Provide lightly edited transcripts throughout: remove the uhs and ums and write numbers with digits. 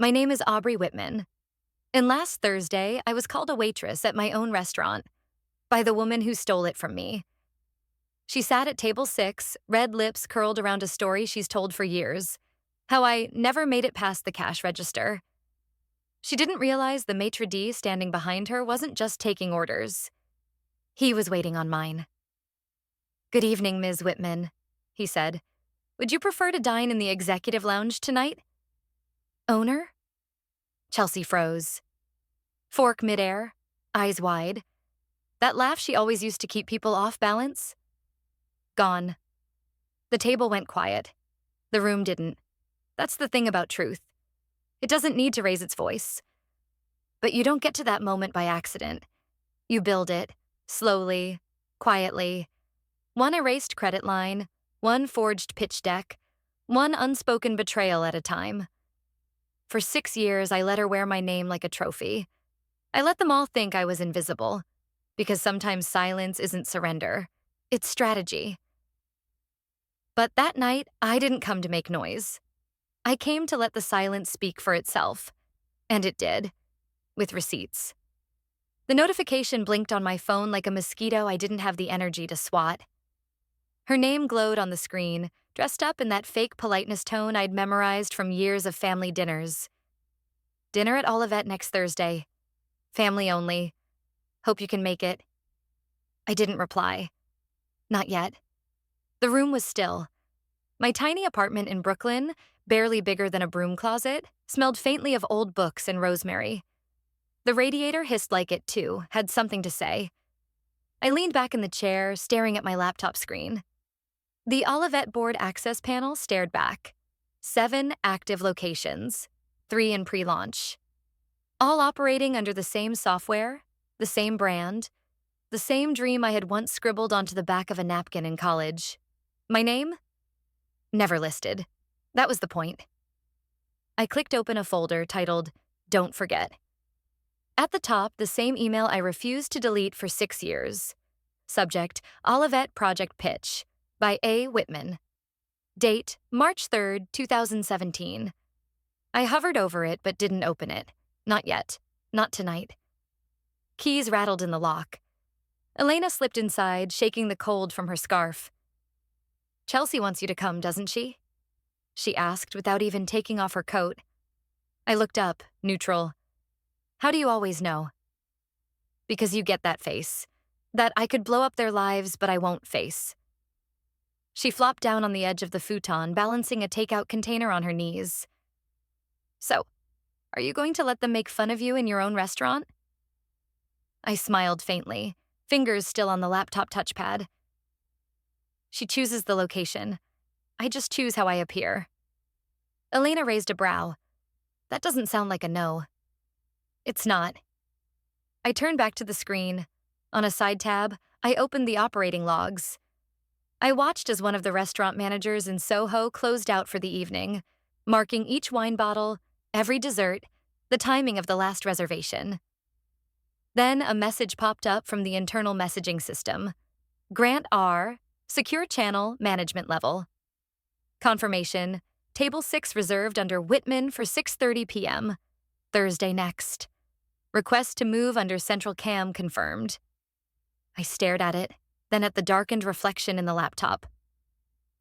My name is Aubrey Whitman, and last Thursday I was called a waitress at my own restaurant by the woman who stole it from me. She sat at table 6, red lips curled around a story she's told for years, how I never made it past the cash register. She didn't realize the maitre d' standing behind her wasn't just taking orders. He was waiting on mine. "Good evening, Ms. Whitman," he said. "Would you prefer to dine in the executive lounge tonight?" "Owner?" Chelsea froze. Fork midair, eyes wide. That laugh she always used to keep people off balance? Gone. The table went quiet. The room didn't. That's the thing about truth. It doesn't need to raise its voice. But you don't get to that moment by accident. You build it, slowly, quietly. One erased credit line, one forged pitch deck, one unspoken betrayal at a time. For 6 years, I let her wear my name like a trophy. I let them all think I was invisible, because sometimes silence isn't surrender, it's strategy. But that night, I didn't come to make noise. I came to let the silence speak for itself. And it did, with receipts. The notification blinked on my phone like a mosquito I didn't have the energy to swat. Her name glowed on the screen, dressed up in that fake politeness tone I'd memorized from years of family dinners. Dinner at Olivet next Thursday. Family only. Hope you can make it. I didn't reply. Not yet. The room was still. My tiny apartment in Brooklyn, barely bigger than a broom closet, smelled faintly of old books and rosemary. The radiator hissed like it, too, had something to say. I leaned back in the chair, staring at my laptop screen. The Olivet board access panel stared back. 7 active locations, 3 in pre-launch. All operating under the same software, the same brand, the same dream I had once scribbled onto the back of a napkin in college. My name? Never listed. That was the point. I clicked open a folder titled, "Don't Forget." At the top, the same email I refused to delete for 6 years. Subject, Olivet Project Pitch, by A. Whitman. Date, March 3rd, 2017. I hovered over it but didn't open it. Not yet. Not tonight. Keys rattled in the lock. Elena slipped inside, shaking the cold from her scarf. "Chelsea wants you to come, doesn't she?" she asked without even taking off her coat. I looked up, neutral. "How do you always know?" "Because you get that face. That I could blow up their lives, but I won't face." She flopped down on the edge of the futon, balancing a takeout container on her knees. "So, are you going to let them make fun of you in your own restaurant?" I smiled faintly, fingers still on the laptop touchpad. "She chooses the location. I just choose how I appear." Elena raised a brow. "That doesn't sound like a no." "It's not." I turned back to the screen. On a side tab, I opened the operating logs. I watched as one of the restaurant managers in Soho closed out for the evening, marking each wine bottle, every dessert, the timing of the last reservation. Then a message popped up from the internal messaging system. Grant R, secure channel, management level. Confirmation, table 6 reserved under Whitman for 6:30 p.m. Thursday next. Request to move under central cam confirmed. I stared at it, then at the darkened reflection in the laptop.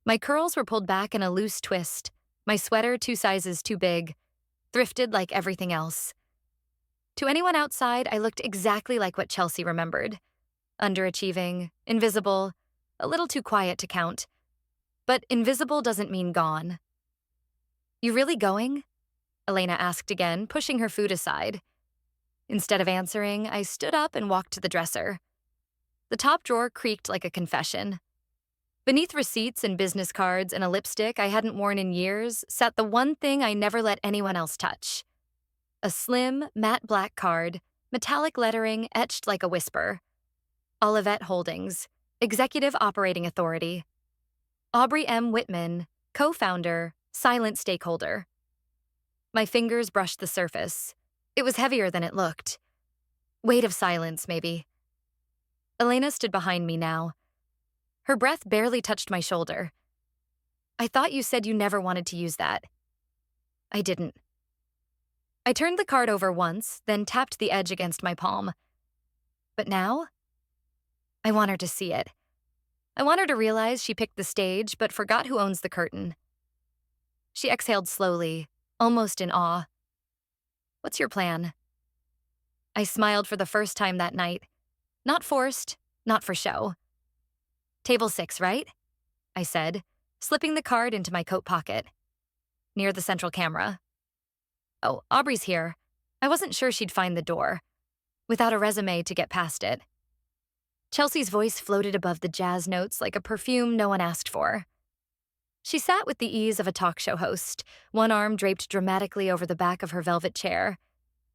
My curls were pulled back in a loose twist, my sweater 2 sizes too big, thrifted like everything else. To anyone outside, I looked exactly like what Chelsea remembered. Underachieving, invisible, a little too quiet to count. But invisible doesn't mean gone. "You really going?" Elena asked again, pushing her food aside. Instead of answering, I stood up and walked to the dresser. The top drawer creaked like a confession. Beneath receipts and business cards and a lipstick I hadn't worn in years sat the one thing I never let anyone else touch. A slim, matte black card, metallic lettering etched like a whisper. Olivet Holdings, Executive Operating Authority. Aubrey M. Whitman, co-founder, silent stakeholder. My fingers brushed the surface. It was heavier than it looked. Weight of silence, maybe. Elena stood behind me now. Her breath barely touched my shoulder. "I thought you said you never wanted to use that." "I didn't." I turned the card over once, then tapped the edge against my palm. But now, I want her to see it. I want her to realize she picked the stage but forgot who owns the curtain. She exhaled slowly, almost in awe. What's your plan? I smiled for the first time that night. Not forced, not for show. Table 6, right? I said, slipping the card into my coat pocket. Near the central camera. Oh, Aubrey's here. I wasn't sure she'd find the door, without a resume to get past it. Chelsea's voice floated above the jazz notes like a perfume no one asked for. She sat with the ease of a talk show host, one arm draped dramatically over the back of her velvet chair,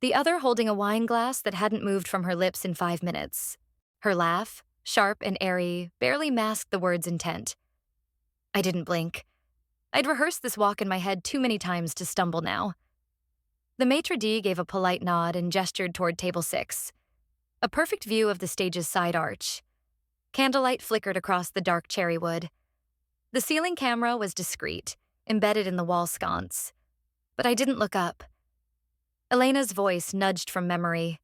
the other holding a wine glass that hadn't moved from her lips in 5 minutes. Her laugh, sharp and airy, barely masked the word's intent. I didn't blink. I'd rehearsed this walk in my head too many times to stumble now. The maitre d' gave a polite nod and gestured toward table 6. A perfect view of the stage's side arch. Candlelight flickered across the dark cherry wood. The ceiling camera was discreet, embedded in the wall sconce. But I didn't look up. Elena's voice nudged from memory.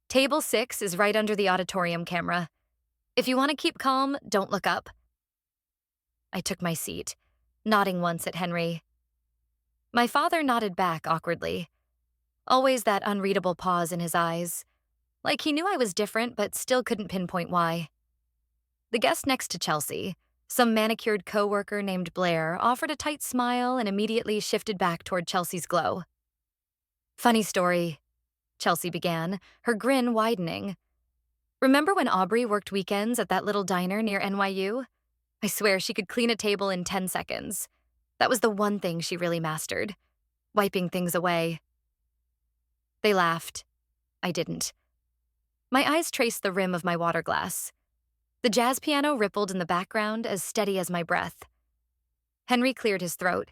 Table 6 is right under the auditorium camera. If you want to keep calm, don't look up. I took my seat, nodding once at Henry. My father nodded back awkwardly. Always that unreadable pause in his eyes. Like he knew I was different but still couldn't pinpoint why. The guest next to Chelsea, some manicured coworker named Blair, offered a tight smile and immediately shifted back toward Chelsea's glow. Funny story, Chelsea began, her grin widening. Remember when Aubrey worked weekends at that little diner near NYU? I swear she could clean a table in 10 seconds. That was the one thing she really mastered, wiping things away. They laughed. I didn't. My eyes traced the rim of my water glass. The jazz piano rippled in the background, as steady as my breath. Henry cleared his throat.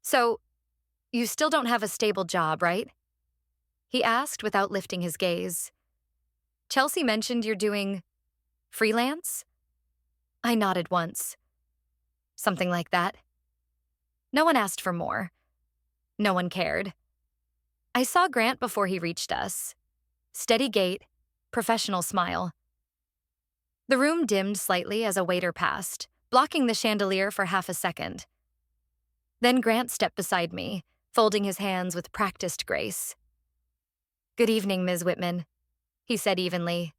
So, you still don't have a stable job, right? He asked without lifting his gaze. Chelsea mentioned you're doing freelance? I nodded once. Something like that. No one asked for more. No one cared. I saw Grant before he reached us. Steady gait, professional smile. The room dimmed slightly as a waiter passed, blocking the chandelier for half a second. Then Grant stepped beside me, folding his hands with practiced grace. Good evening, Ms. Whitman, he said evenly.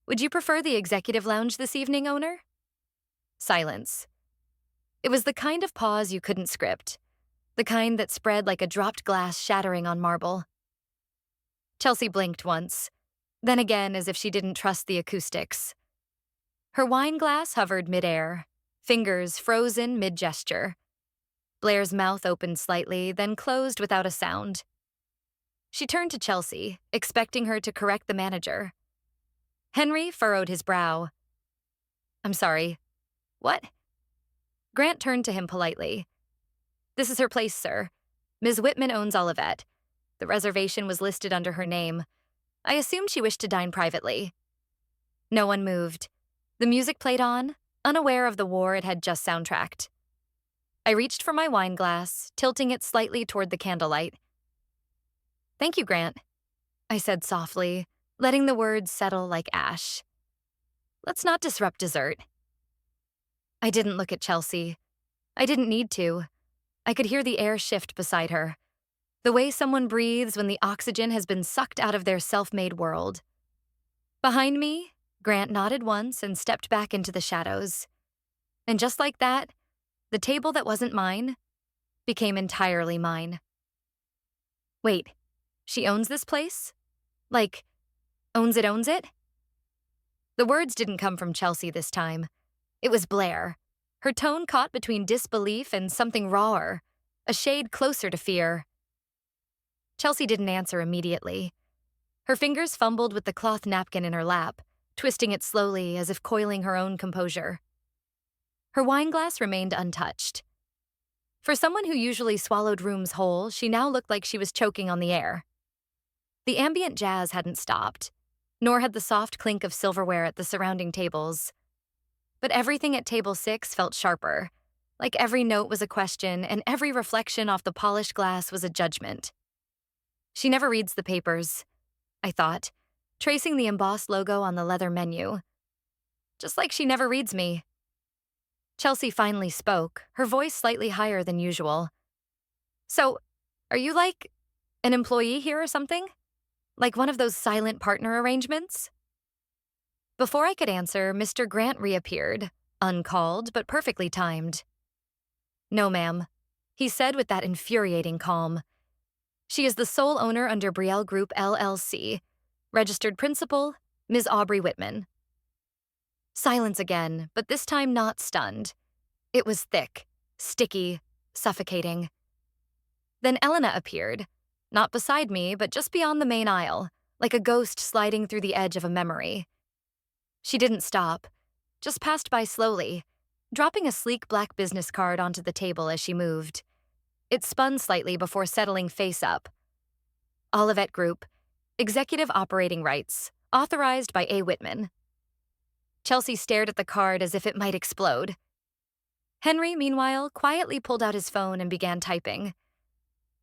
Would you prefer the executive lounge this evening, owner? Silence. It was the kind of pause you couldn't script, the kind that spread like a dropped glass shattering on marble. Chelsea blinked once, then again as if she didn't trust the acoustics. Her wine glass hovered midair, fingers frozen mid-gesture. Blair's mouth opened slightly, then closed without a sound. She turned to Chelsea, expecting her to correct the manager. Henry furrowed his brow. I'm sorry. What? Grant turned to him politely. This is her place, sir. Ms. Whitman owns Olivet. The reservation was listed under her name. I assumed she wished to dine privately. No one moved. The music played on, unaware of the war it had just soundtracked. I reached for my wine glass, tilting it slightly toward the candlelight. Thank you, Grant, I said softly, letting the words settle like ash. Let's not disrupt dessert. I didn't look at Chelsea. I didn't need to. I could hear the air shift beside her, the way someone breathes when the oxygen has been sucked out of their self-made world. Behind me, Grant nodded once and stepped back into the shadows. And just like that, the table that wasn't mine became entirely mine. Wait, she owns this place? Like, owns it? The words didn't come from Chelsea this time. It was Blair. Her tone caught between disbelief and something rawer, a shade closer to fear. Chelsea didn't answer immediately. Her fingers fumbled with the cloth napkin in her lap, twisting it slowly as if coiling her own composure. Her wine glass remained untouched. For someone who usually swallowed rooms whole, she now looked like she was choking on the air. The ambient jazz hadn't stopped, nor had the soft clink of silverware at the surrounding tables. But everything at table 6 felt sharper, like every note was a question and every reflection off the polished glass was a judgment. She never reads the papers, I thought, tracing the embossed logo on the leather menu. Just like she never reads me. Chelsea finally spoke, her voice slightly higher than usual. So, are you like an employee here or something? Like one of those silent partner arrangements? Before I could answer, Mr. Grant reappeared, uncalled but perfectly timed. No, ma'am, he said with that infuriating calm. She is the sole owner under Brielle Group LLC. Registered principal, Ms. Aubrey Whitman. Silence again, but this time not stunned. It was thick, sticky, suffocating. Then Elena appeared, not beside me, but just beyond the main aisle, like a ghost sliding through the edge of a memory. She didn't stop, just passed by slowly, dropping a sleek black business card onto the table as she moved. It spun slightly before settling face up. Olivet Group, Executive Operating Rights, authorized by A. Whitman. Chelsea stared at the card as if it might explode. Henry, meanwhile, quietly pulled out his phone and began typing.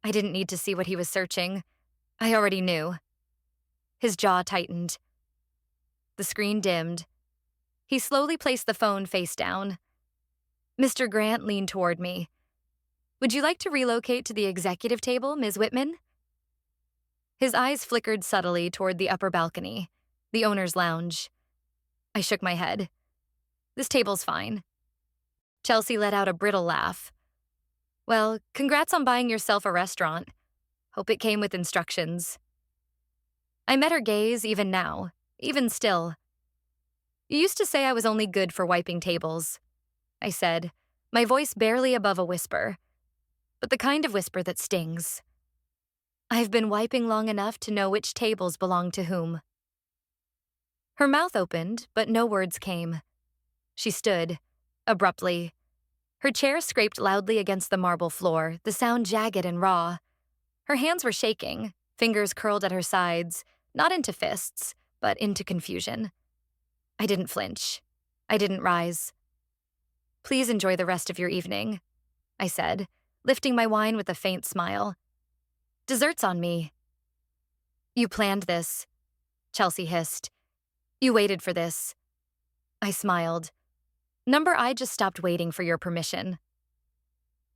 I didn't need to see what he was searching. I already knew. His jaw tightened. The screen dimmed. He slowly placed the phone face down. Mr. Grant leaned toward me. Would you like to relocate to the executive table, Ms. Whitman? His eyes flickered subtly toward the upper balcony, the owner's lounge. I shook my head. This table's fine. Chelsea let out a brittle laugh. Well, congrats on buying yourself a restaurant. Hope it came with instructions. I met her gaze even now, even still. You used to say I was only good for wiping tables, I said, my voice barely above a whisper, but the kind of whisper that stings. I've been wiping long enough to know which tables belong to whom. Her mouth opened, but no words came. She stood, abruptly. Her chair scraped loudly against the marble floor, the sound jagged and raw. Her hands were shaking, fingers curled at her sides, not into fists, but into confusion. I didn't flinch. I didn't rise. Please enjoy the rest of your evening, I said, lifting my wine with a faint smile. Dessert's on me. You planned this, Chelsea hissed. You waited for this. I smiled. Number I just stopped waiting for your permission.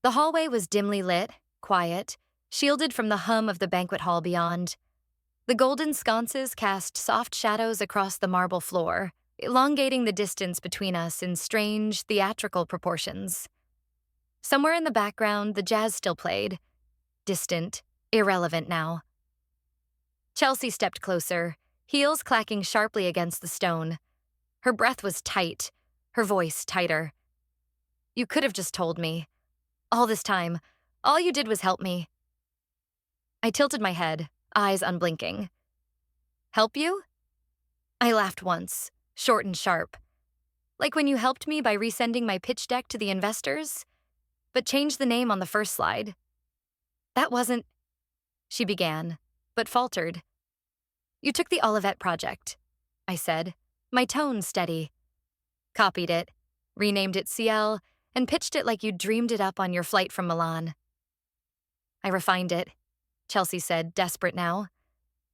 The hallway was dimly lit, quiet, shielded from the hum of the banquet hall beyond. The golden sconces cast soft shadows across the marble floor, elongating the distance between us in strange, theatrical proportions. Somewhere in the background, the jazz still played. Distant, irrelevant now. Chelsea stepped closer, heels clacking sharply against the stone. Her breath was tight, her voice tighter. You could have just told me. All this time, all you did was help me. I tilted my head, eyes unblinking. Help you? I laughed once, short and sharp. Like when you helped me by resending my pitch deck to the investors, but changed the name on the first slide. That wasn't... She began, but faltered. You took the Olivet project, I said, my tone steady. Copied it, renamed it CL, and pitched it like you'd dreamed it up on your flight from Milan. I refined it, Chelsea said, desperate now.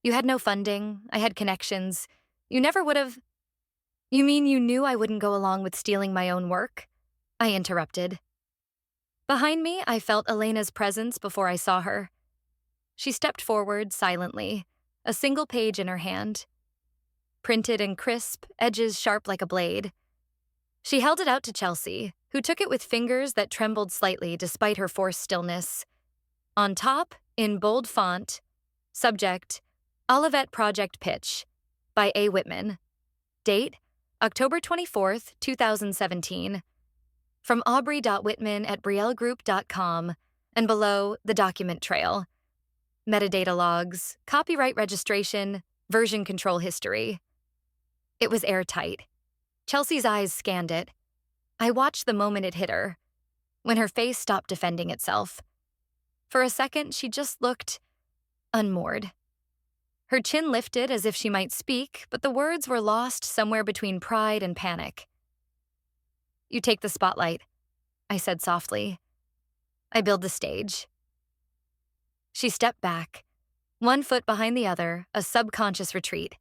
You had no funding, I had connections. You never would have... You mean you knew I wouldn't go along with stealing my own work? I interrupted. Behind me, I felt Elena's presence before I saw her. She stepped forward silently, a single page in her hand. Printed and crisp, edges sharp like a blade. She held it out to Chelsea, who took it with fingers that trembled slightly despite her forced stillness. On top, in bold font, subject, Olivet Project Pitch, by A. Whitman. Date, October 24th, 2017. From aubrey.whitman@briellegroup.com, and below, the document trail. Metadata logs, copyright registration, version control history. It was airtight. Chelsea's eyes scanned it. I watched the moment it hit her, when her face stopped defending itself. For a second, she just looked unmoored. Her chin lifted as if she might speak, but the words were lost somewhere between pride and panic. You take the spotlight, I said softly. I build the stage. She stepped back, one foot behind the other, a subconscious retreat.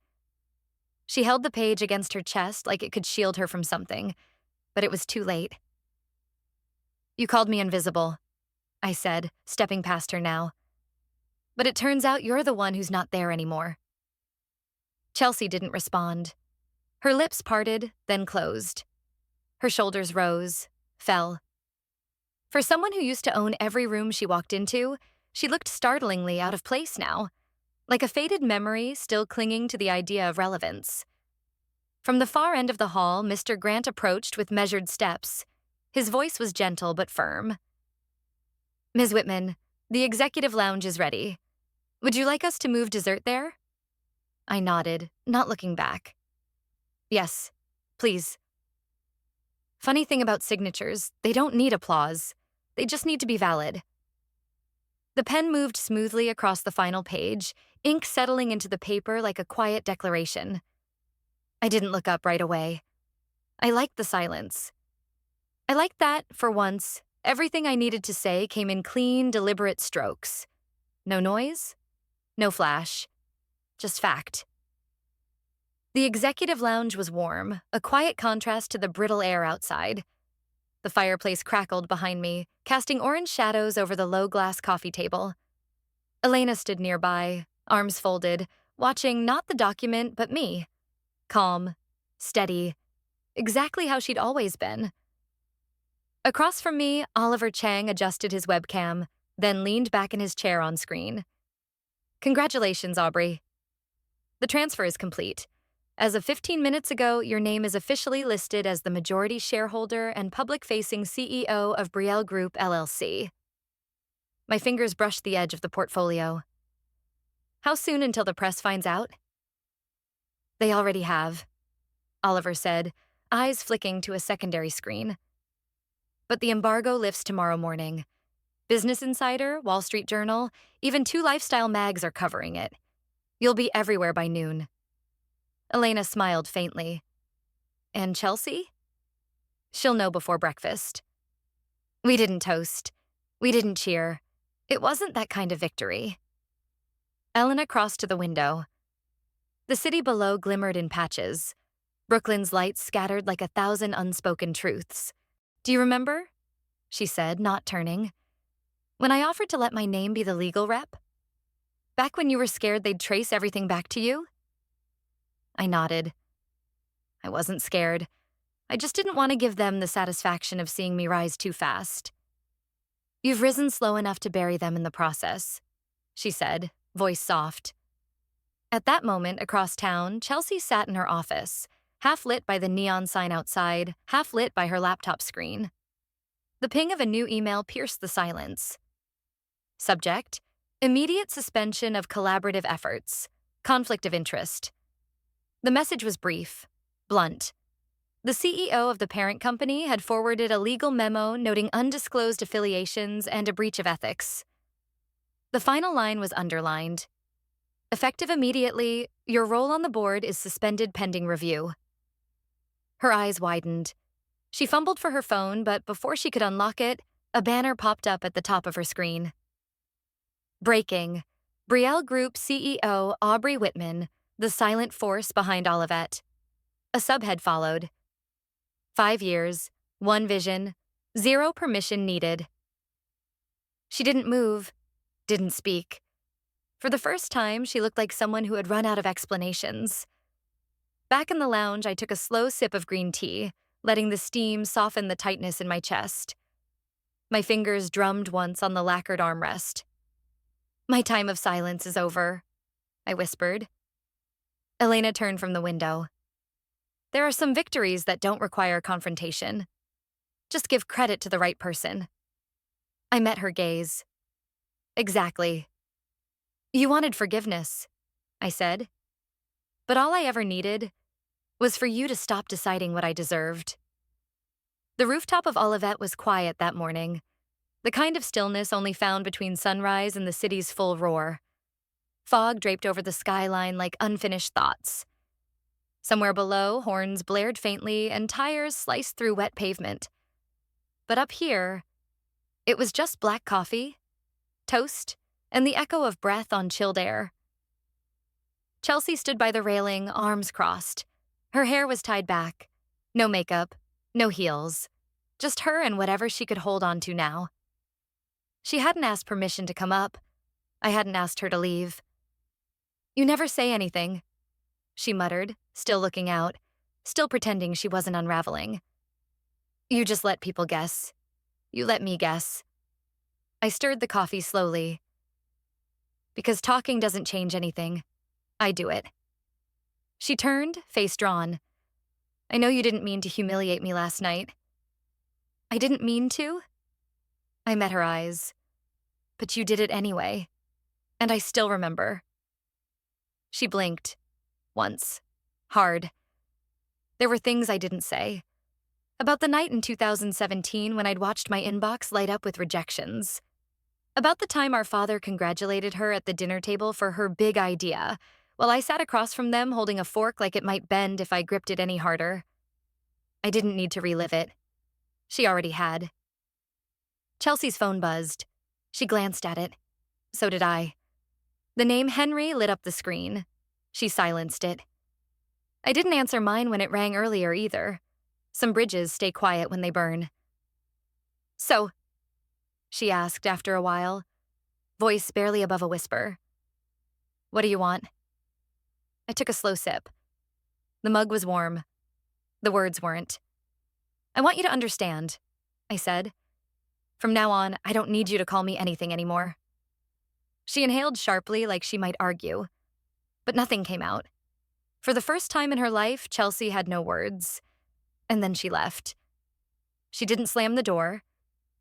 She held the page against her chest like it could shield her from something, but it was too late. You called me invisible, I said, stepping past her now. But it turns out you're the one who's not there anymore. Chelsea didn't respond. Her lips parted, then closed. Her shoulders rose, fell. For someone who used to own every room she walked into, she looked startlingly out of place now, like a faded memory still clinging to the idea of relevance. From the far end of the hall, Mr. Grant approached with measured steps. His voice was gentle but firm. Ms. Whitman, the executive lounge is ready. Would you like us to move dessert there? I nodded, not looking back. Yes, please. Funny thing about signatures, they don't need applause. They just need to be valid. The pen moved smoothly across the final page, ink settling into the paper like a quiet declaration. I didn't look up right away. I liked the silence. I liked that, for once, everything I needed to say came in clean, deliberate strokes. No noise, no flash, just fact. The executive lounge was warm, a quiet contrast to the brittle air outside. The fireplace crackled behind me, casting orange shadows over the low-glass coffee table. Elena stood nearby, arms folded, watching not the document but me. Calm, steady, exactly how she'd always been. Across from me, Oliver Chang adjusted his webcam, then leaned back in his chair on screen. Congratulations, Aubrey. The transfer is complete. As of 15 minutes ago, your name is officially listed as the majority shareholder and public-facing CEO of Brielle Group, LLC. My fingers brushed the edge of the portfolio. How soon until the press finds out? They already have, Oliver said, eyes flicking to a secondary screen. But the embargo lifts tomorrow morning. Business Insider, Wall Street Journal, even 2 lifestyle mags are covering it. You'll be everywhere by noon. Elena smiled faintly. And Chelsea? She'll know before breakfast. We didn't toast. We didn't cheer. It wasn't that kind of victory. Elena crossed to the window. The city below glimmered in patches. Brooklyn's lights scattered like 1,000 unspoken truths. Do you remember? She said, not turning. When I offered to let my name be the legal rep? Back when you were scared they'd trace everything back to you? I nodded. I wasn't scared. I just didn't want to give them the satisfaction of seeing me rise too fast. You've risen slow enough to bury them in the process, she said, voice soft. At that moment, across town, Chelsea sat in her office, half lit by the neon sign outside, half lit by her laptop screen. The ping of a new email pierced the silence. Subject: immediate suspension of collaborative efforts, conflict of interest. The message was brief, blunt. The CEO of the parent company had forwarded a legal memo noting undisclosed affiliations and a breach of ethics. The final line was underlined. Effective immediately, your role on the board is suspended pending review. Her eyes widened. She fumbled for her phone, but before she could unlock it, a banner popped up at the top of her screen. Breaking. Brielle Group CEO Aubrey Whitman, the silent force behind Olivet. A subhead followed. 5 years, 1 vision, 0 permission needed. She didn't move, didn't speak. For the first time, she looked like someone who had run out of explanations. Back in the lounge, I took a slow sip of green tea, letting the steam soften the tightness in my chest. My fingers drummed once on the lacquered armrest. My time of silence is over, I whispered. Elena turned from the window. There are some victories that don't require confrontation. Just give credit to the right person. I met her gaze. Exactly. You wanted forgiveness, I said. But all I ever needed was for you to stop deciding what I deserved. The rooftop of Olivet was quiet that morning, the kind of stillness only found between sunrise and the city's full roar. Fog draped over the skyline like unfinished thoughts. Somewhere below, horns blared faintly and tires sliced through wet pavement. but up here, it was just black coffee, toast, and the echo of breath on chilled air. Chelsea stood by the railing, arms crossed. Her hair was tied back. No makeup, no heels. Just her and whatever she could hold on to now. She hadn't asked permission to come up. I hadn't asked her to leave. "You never say anything," she muttered, still looking out, still pretending she wasn't unraveling. "You just let people guess. You let me guess." I stirred the coffee slowly. "Because talking doesn't change anything. I do it." She turned, face drawn. "I know you didn't mean to humiliate me last night." "I didn't mean to?" I met her eyes. "But you did it anyway. And I still remember." She blinked. Once. Hard. There were things I didn't say. About the night in 2017 when I'd watched my inbox light up with rejections. About the time our father congratulated her at the dinner table for her big idea, while I sat across from them holding a fork like it might bend if I gripped it any harder. I didn't need to relive it. She already had. Chelsea's phone buzzed. She glanced at it. So did I. The name Henry lit up the screen. She silenced it. I didn't answer mine when it rang earlier either. Some bridges stay quiet when they burn. "So," she asked after a while, voice barely above a whisper. "What do you want?" I took a slow sip. The mug was warm. The words weren't. "I want you to understand," I said. "From now on, I don't need you to call me anything anymore." She inhaled sharply like she might argue, but nothing came out. For the first time in her life, Chelsea had no words. And then she left. She didn't slam the door,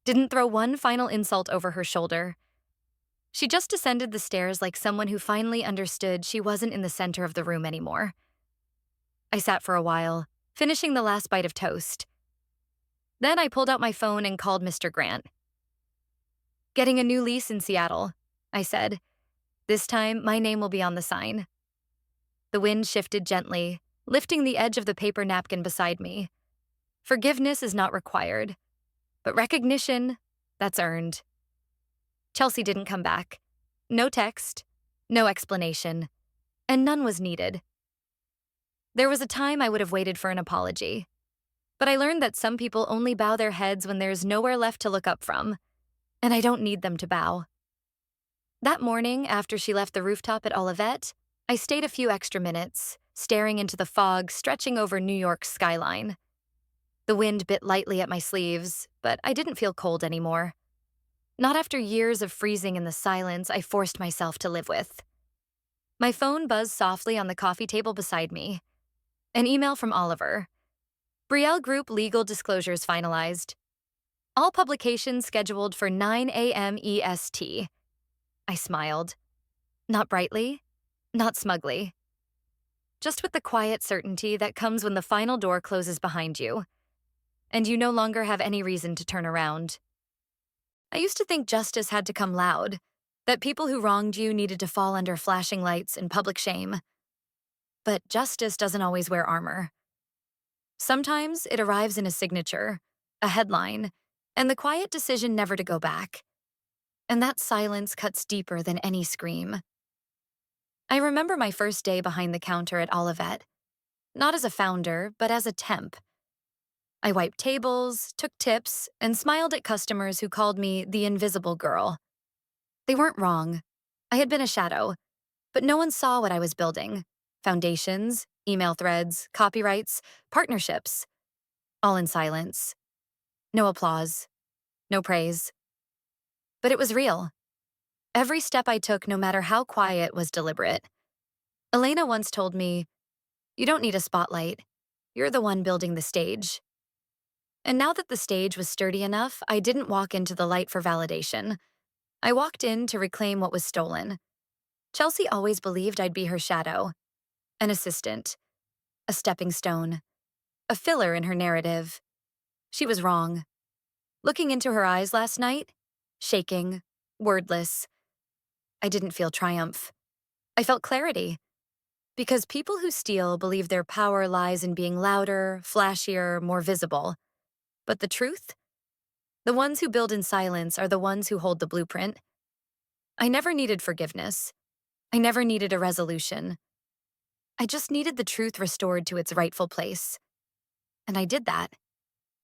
didn't throw one final insult over her shoulder. She just descended the stairs like someone who finally understood she wasn't in the center of the room anymore. I sat for a while, finishing the last bite of toast. Then I pulled out my phone and called Mr. Grant. "Getting a new lease in Seattle," I said. "This time, my name will be on the sign." The wind shifted gently, lifting the edge of the paper napkin beside me. Forgiveness is not required, but recognition, that's earned. Chelsea didn't come back. No text, no explanation, and none was needed. There was a time I would have waited for an apology, but I learned that some people only bow their heads when there's nowhere left to look up from, and I don't need them to bow. That morning, after she left the rooftop at Olivet, I stayed a few extra minutes, staring into the fog stretching over New York's skyline. The wind bit lightly at my sleeves, but I didn't feel cold anymore. Not after years of freezing in the silence I forced myself to live with. My phone buzzed softly on the coffee table beside me. An email from Oliver. "Brielle Group legal disclosures finalized. All publications scheduled for 9 a.m. EST. I smiled. Not brightly, not smugly. Just with the quiet certainty that comes when the final door closes behind you, and you no longer have any reason to turn around. I used to think justice had to come loud, that people who wronged you needed to fall under flashing lights and public shame. But justice doesn't always wear armor. Sometimes it arrives in a signature, a headline, and the quiet decision never to go back. And that silence cuts deeper than any scream. I remember my first day behind the counter at Olivet, not as a founder, but as a temp. I wiped tables, took tips, and smiled at customers who called me the invisible girl. They weren't wrong. I had been a shadow, but no one saw what I was building. Foundations, email threads, copyrights, partnerships. All in silence. No applause. No praise. But it was real. Every step I took, no matter how quiet, was deliberate. Elena once told me, "You don't need a spotlight. You're the one building the stage." And now that the stage was sturdy enough, I didn't walk into the light for validation. I walked in to reclaim what was stolen. Chelsea always believed I'd be her shadow, an assistant, a stepping stone, a filler in her narrative. She was wrong. Looking into her eyes last night, shaking, wordless, I didn't feel triumph. I felt clarity. Because people who steal believe their power lies in being louder, flashier, more visible. But the truth? The ones who build in silence are the ones who hold the blueprint. I never needed forgiveness. I never needed a resolution. I just needed the truth restored to its rightful place. And I did that.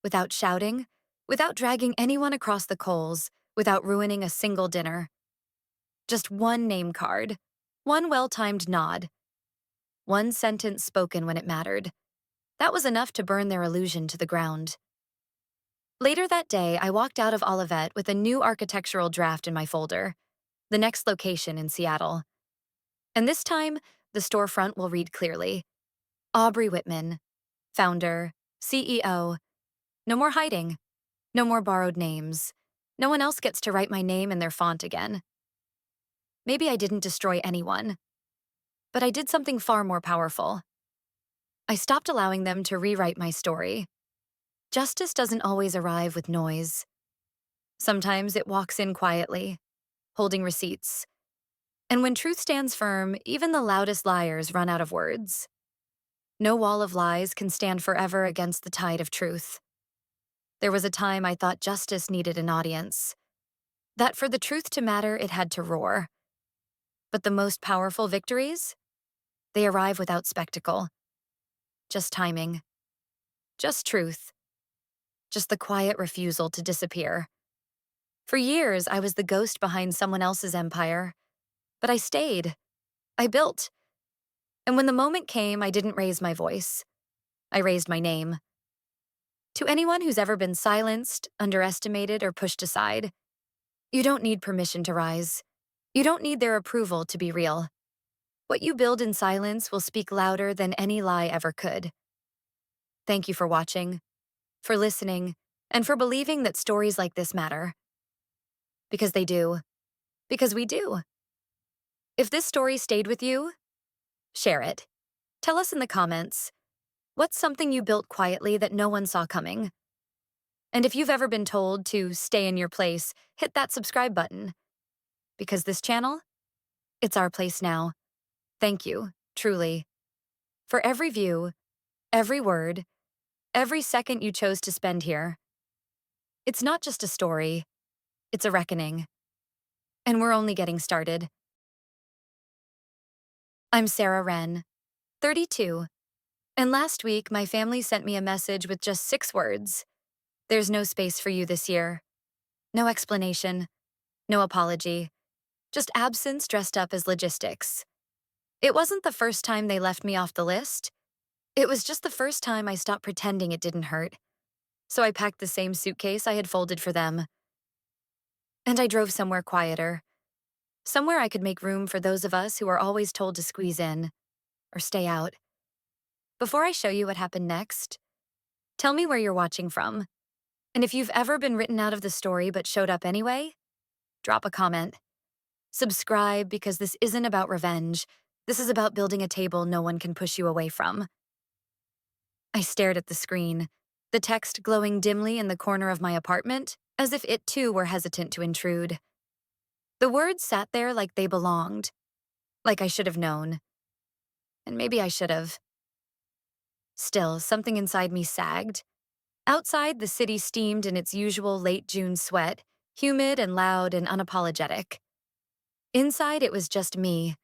Without shouting, without dragging anyone across the coals, without ruining a single dinner. Just one name card, one well-timed nod, one sentence spoken when it mattered. That was enough to burn their illusion to the ground. Later that day, I walked out of Olivet with a new architectural draft in my folder, the next location in Seattle. And this time, the storefront will read clearly. Aubrey Whitman, founder, CEO. No more hiding. No more borrowed names. No one else gets to write my name in their font again. Maybe I didn't destroy anyone, but I did something far more powerful. I stopped allowing them to rewrite my story. Justice doesn't always arrive with noise. Sometimes it walks in quietly, holding receipts. And when truth stands firm, even the loudest liars run out of words. No wall of lies can stand forever against the tide of truth. There was a time I thought justice needed an audience, that for the truth to matter, it had to roar. But the most powerful victories? They arrive without spectacle. Just timing. Just truth. Just the quiet refusal to disappear. For years, I was the ghost behind someone else's empire. But I stayed. I built. And when the moment came, I didn't raise my voice. I raised my name. To anyone who's ever been silenced, underestimated, or pushed aside, you don't need permission to rise. You don't need their approval to be real. What you build in silence will speak louder than any lie ever could. Thank you for watching, for listening, and for believing that stories like this matter. Because they do. Because we do. If this story stayed with you, share it. Tell us in the comments, what's something you built quietly that no one saw coming? And if you've ever been told to stay in your place, hit that subscribe button. Because this channel, it's our place now. Thank you, truly. For every view, every word, every second you chose to spend here. It's not just a story, it's a reckoning. And we're only getting started. I'm Sarah Wren, 32. And last week, my family sent me a message with just 6 words. There's no space for you this year. No explanation. No apology. Just absence dressed up as logistics. It wasn't the first time they left me off the list. It was just the first time I stopped pretending it didn't hurt. So I packed the same suitcase I had folded for them. And I drove somewhere quieter. Somewhere I could make room for those of us who are always told to squeeze in or stay out. Before I show you what happened next, tell me where you're watching from. And if you've ever been written out of the story but showed up anyway, drop a comment. Subscribe because this isn't about revenge. This is about building a table no one can push you away from. I stared at the screen, the text glowing dimly in the corner of my apartment, as if it too were hesitant to intrude. The words sat there like they belonged, like I should have known. And maybe I should have. Still, something inside me sagged. Outside, the city steamed in its usual late June sweat, humid and loud and unapologetic. Inside, it was just me,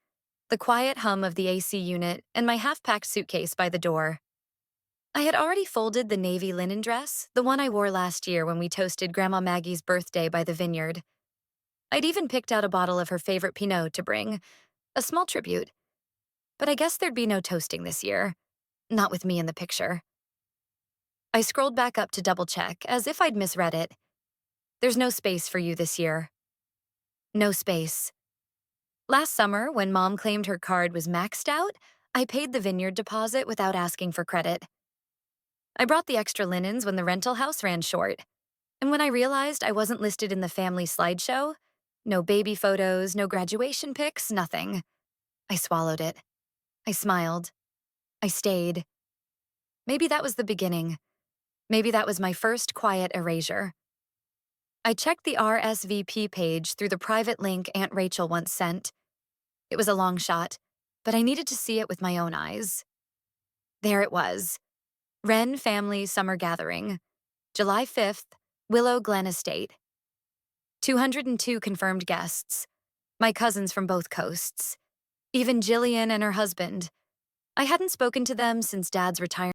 the quiet hum of the AC unit, and my half-packed suitcase by the door. I had already folded the navy linen dress, the one I wore last year when we toasted Grandma Maggie's birthday by the vineyard. I'd even picked out a bottle of her favorite Pinot to bring, a small tribute. But I guess there'd be no toasting this year, not with me in the picture. I scrolled back up to double-check, as if I'd misread it. There's no space for you this year. No space. Last summer, when Mom claimed her card was maxed out, I paid the vineyard deposit without asking for credit. I brought the extra linens when the rental house ran short. And when I realized I wasn't listed in the family slideshow, no baby photos, no graduation pics, nothing. I swallowed it. I smiled. I stayed. Maybe that was the beginning. Maybe that was my first quiet erasure. I checked the RSVP page through the private link Aunt Rachel once sent. It was a long shot, but I needed to see it with my own eyes. There it was. Wren Family Summer Gathering, July 5th, Willow Glen Estate. 202 confirmed guests. My cousins from both coasts. Even Jillian and her husband. I hadn't spoken to them since Dad's retirement.